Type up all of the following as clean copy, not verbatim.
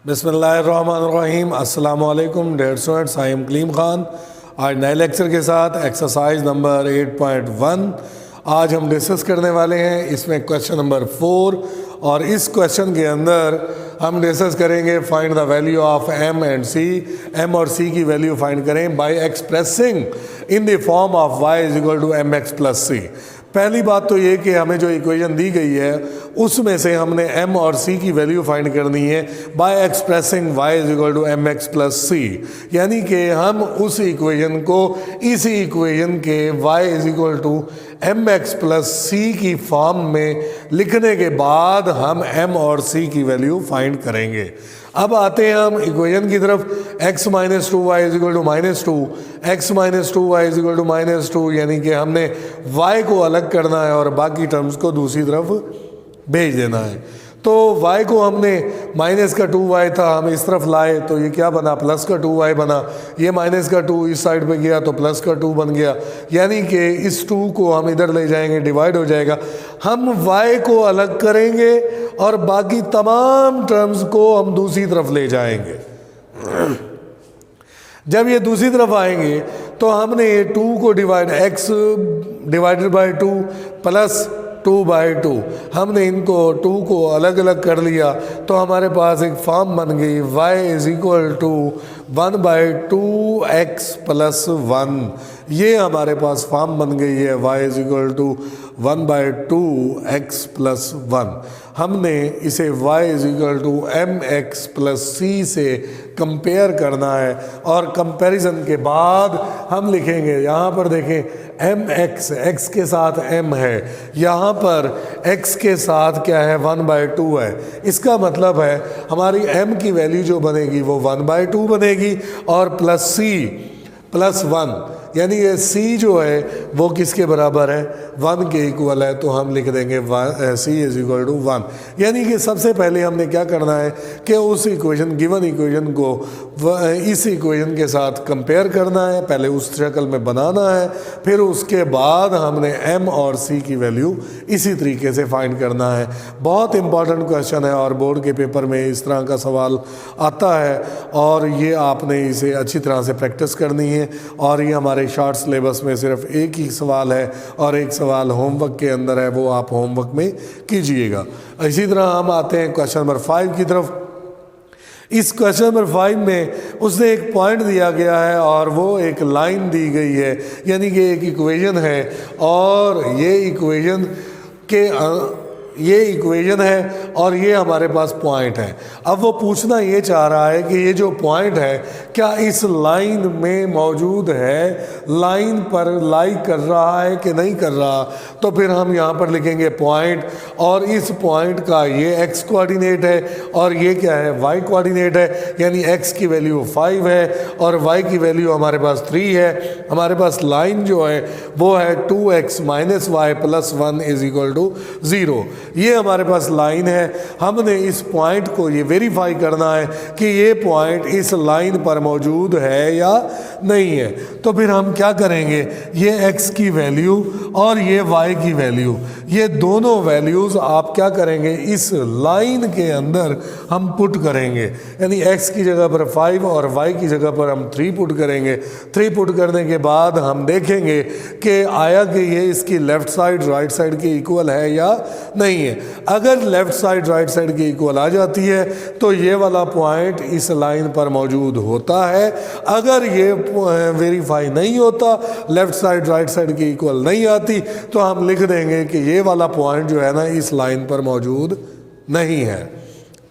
बिस्मिल्लाहिर्रहमानिर्रहीम। अस्सलाम वालेकुम dear students, I am Kaleem Khan. आज नए लेक्चर के साथ एक्सरसाइज नंबर 8.1 आज हम डिस्कस करने वाले हैं। इसमें क्वेश्चन नंबर 4 और इस क्वेश्चन के अंदर हम डिस्कस करेंगे find the value of M and C. M और सी की वैल्यू फाइंड करें by expressing in the form of y is equal to M x plus C. पहली बात तो ये कि हमें जो इक्वेशन दी गई है उसमें से हमने m और c की वैल्यू फाइंड करनी है by expressing y is equal to M x plus c. यानी कि हम उस इक्वेशन को इस इक्वेशन के y is equal to M x plus c की फॉर्म में लिखने के बाद हम m और c की वैल्यू फाइंड करेंगे। अब आते हैं हम इक्वेशन की तरफ। x minus 2y is equal to minus 2, x minus 2y is equal to minus 2, यानी कि हमने y को अलग करना है और बाकी टर्म्स को दूसरी तरफ भेज देना है। तो y को हमने माइनस का 2y था, हम इस तरफ लाए तो ये क्या बना, प्लस का 2y बना। ये माइनस का 2 इस साइड पे गया तो प्लस का 2 बन गया, यानी कि इस 2 को हम इधर ले जाएंगे, डिवाइड हो जाएगा। हम y को अलग करेंगे और बाकी तमाम टर्म्स को हम दूसरी तरफ ले जाएंगे। जब ये दूसरी तरफ आएंगे तो हमने ये 2 को divide x divided by 2 plus 2/2, हमने इनको 2 को अलग अलग कर लिया तो हमारे पास एक फॉर्म बन गई y is equal to 1/2x plus 1। ये हमारे पास फॉर्म बन गई है y is equal to 1/2x plus 1। हमने इसे y is equal to M x plus c से कंपेयर करना है और कंपैरिजन के बाद हम लिखेंगे, यहाँ पर देखें एम एक्स, एक्स के साथ m है, यहाँ पर x के साथ क्या है 1/2 है। इसका मतलब है हमारी m की वैल्यू जो बनेगी वो 1/2 बनेगी और प्लस c प्लस 1, यानी ये c जो है वो किसके बराबर है, 1 के इक्वल है। तो हम लिख देंगे c इज इक्वल टू 1। यानी कि सबसे पहले हमने क्या करना है कि उस इक्वेशन, गिवन इक्वेशन को इस इक्वेशन के साथ कंपेयर करना है, पहले उस शक्ल में बनाना है, फिर उसके बाद हमने m और c की वैल्यू इसी तरीके से फाइंड करना है। बहुत इंपॉर्टेंट क्वेश्चन है और बोर्ड के पेपर में इस तरह का सवाल आता है और ये आपने इसे अच्छी तरह से प्रैक्टिस करनी है। और ये हमारे शॉर्ट सिलेबस में सिर्फ एक ही सवाल है और एक सवाल होमवर्क के अंदर है, वो आप होमवर्क में कीजिएगा। इसी तरह हम आते हैं क्वेश्चन नंबर 5 की तरफ। इस क्वेश्चन नंबर 5 में उसने एक पॉइंट दिया गया है और वो एक लाइन दी गई है, यानी कि एक इक्वेशन है और ये इक्वेशन है और ये हमारे पास पॉइंट है। अब वो पूछना ये चाह रहा है कि ये जो पॉइंट है क्या इस लाइन में मौजूद है, लाइन पर लाई कर रहा है कि नहीं कर रहा। तो फिर हम यहाँ पर लिखेंगे पॉइंट, और इस पॉइंट का ये x कोऑर्डिनेट है और ये क्या है, y कोऑर्डिनेट है, यानी x की वैल्यू 5 है और y की वैल्यू हमारे पास 3 है। हमारे पास लाइन जो है वो है 2x minus y plus 1 is equal to 0। ये हमारे पास लाइन है। हमने इस पॉइंट को ये वेरीफाई करना है कि ये पॉइंट इस लाइन पर मौजूद है या नहीं है। तो फिर हम क्या करेंगे, ये x की वैल्यू और ये y की वैल्यू, ये दोनों वैल्यूज़ आप क्या करेंगे, इस लाइन के अंदर हम पुट करेंगे। यानी x की जगह पर 5 और y की जगह पर हम 3 पुट करेंगे। 3 पुट करने के बाद हम देखेंगे कि आया कि ये इसकी लेफ़्ट साइड राइट साइड के इक्वल है या नहीं है। अगर लेफ़्ट साइड राइट साइड के इक्वल आ जाती है तो ये वाला पॉइंट इस लाइन पर मौजूद होता है। अगर ये वेरीफाई नहीं होता, लेफ़्ट साइड राइट साइड की इक्वल नहीं आती, तो हम लिख देंगे कि ये वाला पॉइंट जो है ना इस लाइन पर मौजूद नहीं है।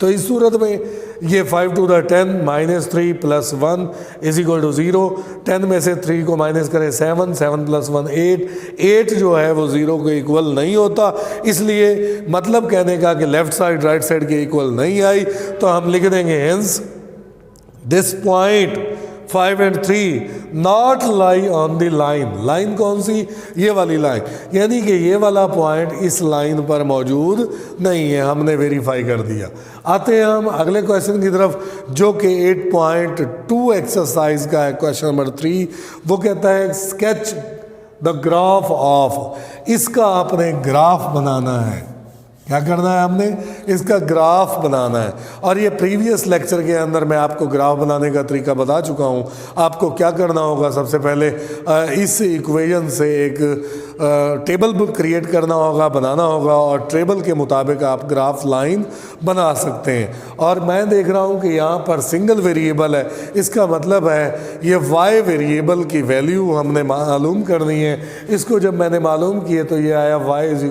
तो इस सूरत में ये 5 to the 10 minus 3 plus 1 is equal to 0। 10 में से 3 को माइनस करें 7, 7 प्लस 1 8, 8 जो है वो 0 के इक्वल नहीं होता। इसलिए मतलब कहने का कि लेफ़्ट साइड राइट साइड के इक्वल नहीं आई, तो हम लिख देंगे hence this point 5 and 3 not lie on the line. Line कौन सी, ये वाली लाइन, यानी कि ये वाला पॉइंट इस लाइन पर मौजूद नहीं है। हमने वेरीफाई कर दिया। आते हैं हम अगले क्वेश्चन की तरफ जो कि 8.2 एक्सरसाइज का है, क्वेश्चन नंबर 3। वो कहता है स्केच द ग्राफ ऑफ, इसका आपने ग्राफ बनाना है। क्या करना है, हमने इसका ग्राफ बनाना है। और ये प्रीवियस लेक्चर के अंदर मैं आपको ग्राफ बनाने का तरीका बता चुका हूँ। आपको क्या करना होगा, सबसे पहले इस इक्वेशन से एक टेबल क्रिएट करना होगा, बनाना होगा, और टेबल के मुताबिक आप ग्राफ लाइन बना सकते हैं। और मैं देख रहा हूँ कि यहाँ पर सिंगल वेरिएबल है, इसका मतलब है ये y वेरिएबल की वैल्यू हमने मालूम करनी है। इसको जब मैंने मालूम किए तो ये आया y =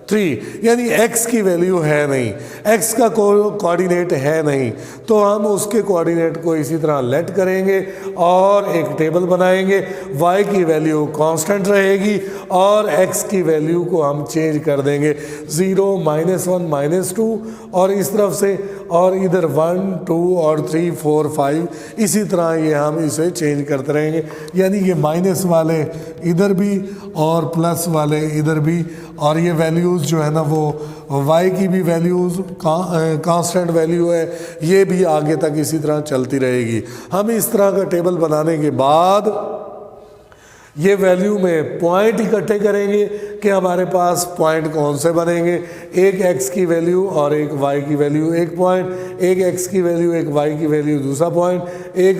1/3, यानी x की वैल्यू है नहीं, x का कोऑर्डिनेट है नहीं, तो हम उसके कोऑर्डिनेट को इसी तरह लेट करेंगे और एक टेबल बनाएंगे। y की वैल्यू कांस्टेंट रहेगी और x की वैल्यू को हम चेंज कर देंगे 0, -1, -2 और इस तरफ से, और इधर 1, 2 और 3, 4, 5 इसी तरह ये हम इसे चेंज करते रहेंगे। यानी ये माइनस वाले इधर भी और प्लस वाले इधर भी, और ये वैल्यूज़ जो है ना वो y की भी वैल्यूज़ कांस्टेंट वैल्यू है, ये भी आगे तक इसी तरह चलती रहेगी। हम इस तरह का टेबल बनाने के बाद ये वैल्यू में पॉइंट इकट्ठे करेंगे कि हमारे पास पॉइंट कौन से बनेंगे, एक x की वैल्यू और एक y की वैल्यू एक पॉइंट, एक x की वैल्यू एक y की वैल्यू दूसरा पॉइंट, एक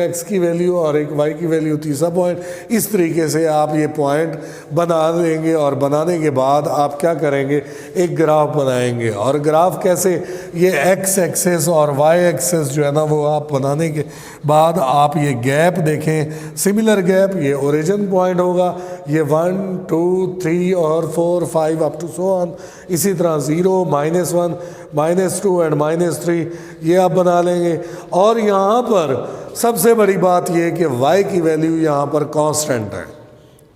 x की वैल्यू और एक y की वैल्यू तीसरा पॉइंट। इस तरीके से आप ये पॉइंट बना लेंगे और बनाने के बाद आप क्या करेंगे, एक ग्राफ बनाएंगे। और ग्राफ कैसे, ये x एक्सेस और y एक्सेस जो है ना वो आप बनाने के बाद आप ये गैप देखें, सिमिलर गैप, ये ओरिजिन पॉइंट होगा, ये 1, 2, 3 और 4, 5 अप टू सो ऑन, इसी तरह 0, -1, -2 एंड -3 ये आप बना लेंगे। और यहाँ पर सबसे बड़ी बात ये कि y की वैल्यू यहाँ पर कांस्टेंट है,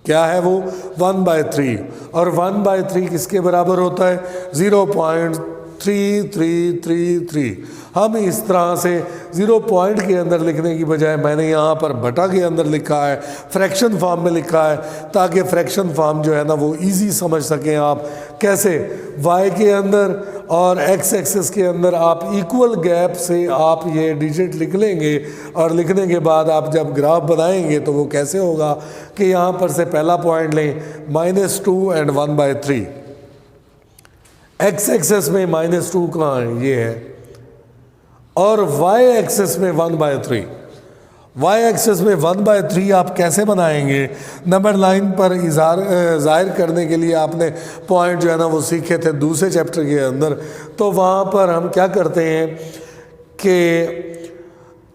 क्या है वो 1/3, और 1/3 किसके बराबर होता है, 0.3333। हम इस तरह से 0 पॉइंट के अंदर लिखने की बजाय मैंने यहाँ पर बटा के अंदर लिखा है, फ्रैक्शन फॉर्म में लिखा है, ताकि फ्रैक्शन फॉर्म जो है ना वो इजी समझ सकें आप। कैसे, y के अंदर और x एक्सिस के अंदर आप इक्वल गैप से आप ये डिजिट लिख लेंगे, और लिखने के बाद आप जब ग्राफ बनाएंगे तो वो कैसे होगा कि यहाँ पर से पहला पॉइंट लें -2 एंड 1/3, x एक्सिस में -2 कहाँ है, ये है, और y एक्सिस में 1/3। y एक्सिस में 1/3 आप कैसे बनाएंगे, नंबर लाइन पर ज़ाहिर करने के लिए आपने पॉइंट जो है ना वो सीखे थे दूसरे चैप्टर के अंदर। तो वहाँ पर हम क्या करते हैं कि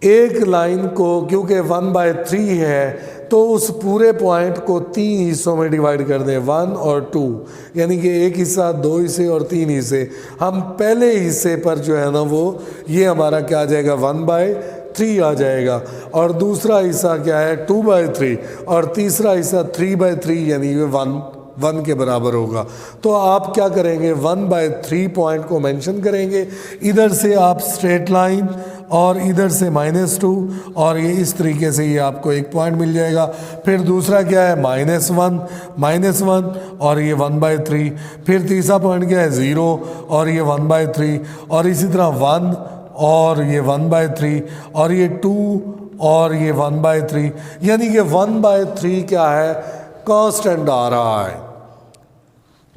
एक लाइन को, क्योंकि 1/3 है तो उस पूरे पॉइंट को 3 हिस्सों में डिवाइड कर दें, 1 और 2, यानी कि एक हिस्सा, 2 हिस्से और 3 हिस्से। हम पहले हिस्से पर जो है ना वो ये हमारा क्या आ जाएगा, 1/3 आ जाएगा, और दूसरा हिस्सा क्या है 2/3, और तीसरा हिस्सा 3/3 यानी ये 1 के बराबर होगा। तो आप क्या करेंगे, 1/3 पॉइंट को मेंशन करेंगे, इधर से आप स्ट्रेट लाइन और इधर से -2, और ये इस तरीके से ये आपको एक पॉइंट मिल जाएगा। फिर दूसरा क्या है, -1 और ये 1/3, फिर तीसरा पॉइंट क्या है 0 और ये 1/3, और इसी तरह 1 और ये 1/3, और ये 2 और ये 1/3, यानी कि 1/3 क्या है, कांस्टेंट आ रहा है।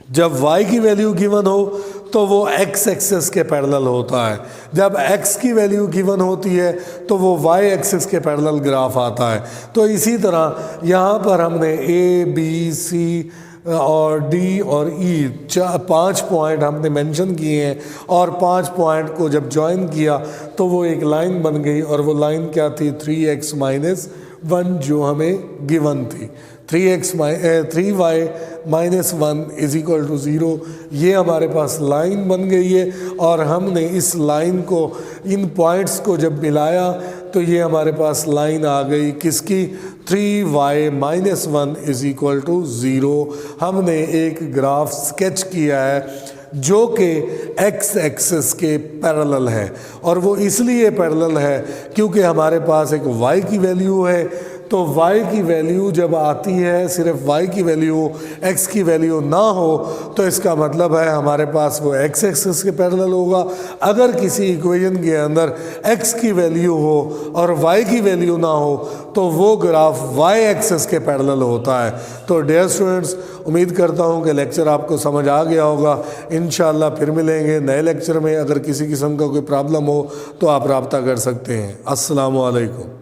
जब y की वैल्यू गिवन हो तो वो x एक्सिस के पैरेलल होता है, जब x की वैल्यू गिवन होती है तो वो y एक्सिस के पैरेलल ग्राफ आता है। तो इसी तरह यहाँ पर हमने A, B, C और D और E 5 पॉइंट हमने मेंशन किए हैं, और 5 पॉइंट को जब ज्वाइन किया तो वो एक लाइन बन गई, और वो लाइन क्या थी, 3x - 1 जो हमें गिवन थी। 3y - 1 = 0, ये हमारे पास लाइन बन गई है। और हमने इस लाइन को, इन पॉइंट्स को जब मिलाया तो ये हमारे पास लाइन आ गई किसकी, 3y - 1 = 0। हमने एक ग्राफ स्केच किया है जो कि x एक्सिस के पैरेलल है, और वो इसलिए पैरेलल है क्योंकि हमारे पास एक y की वैल्यू है, तो y की वैल्यू जब आती है सिर्फ y की वैल्यू x की वैल्यू ना हो तो इसका मतलब है हमारे पास वो x एक्सिस के पैरेलल होगा। अगर किसी इक्वेशन के अंदर x की वैल्यू हो और y की वैल्यू ना हो तो वो ग्राफ y एक्सिस के पैरेलल होता है। तो डियर स्टूडेंट्स, उम्मीद करता हूँ कि लेक्चर आपको समझ आ गया होगा। इंशाल्लाह फिर मिलेंगे नए लेक्चर में। अगर किसी किस्म का कोई प्रॉब्लम हो तो आप रब्ता कर सकते हैं। अस्सलामु अलैकुम।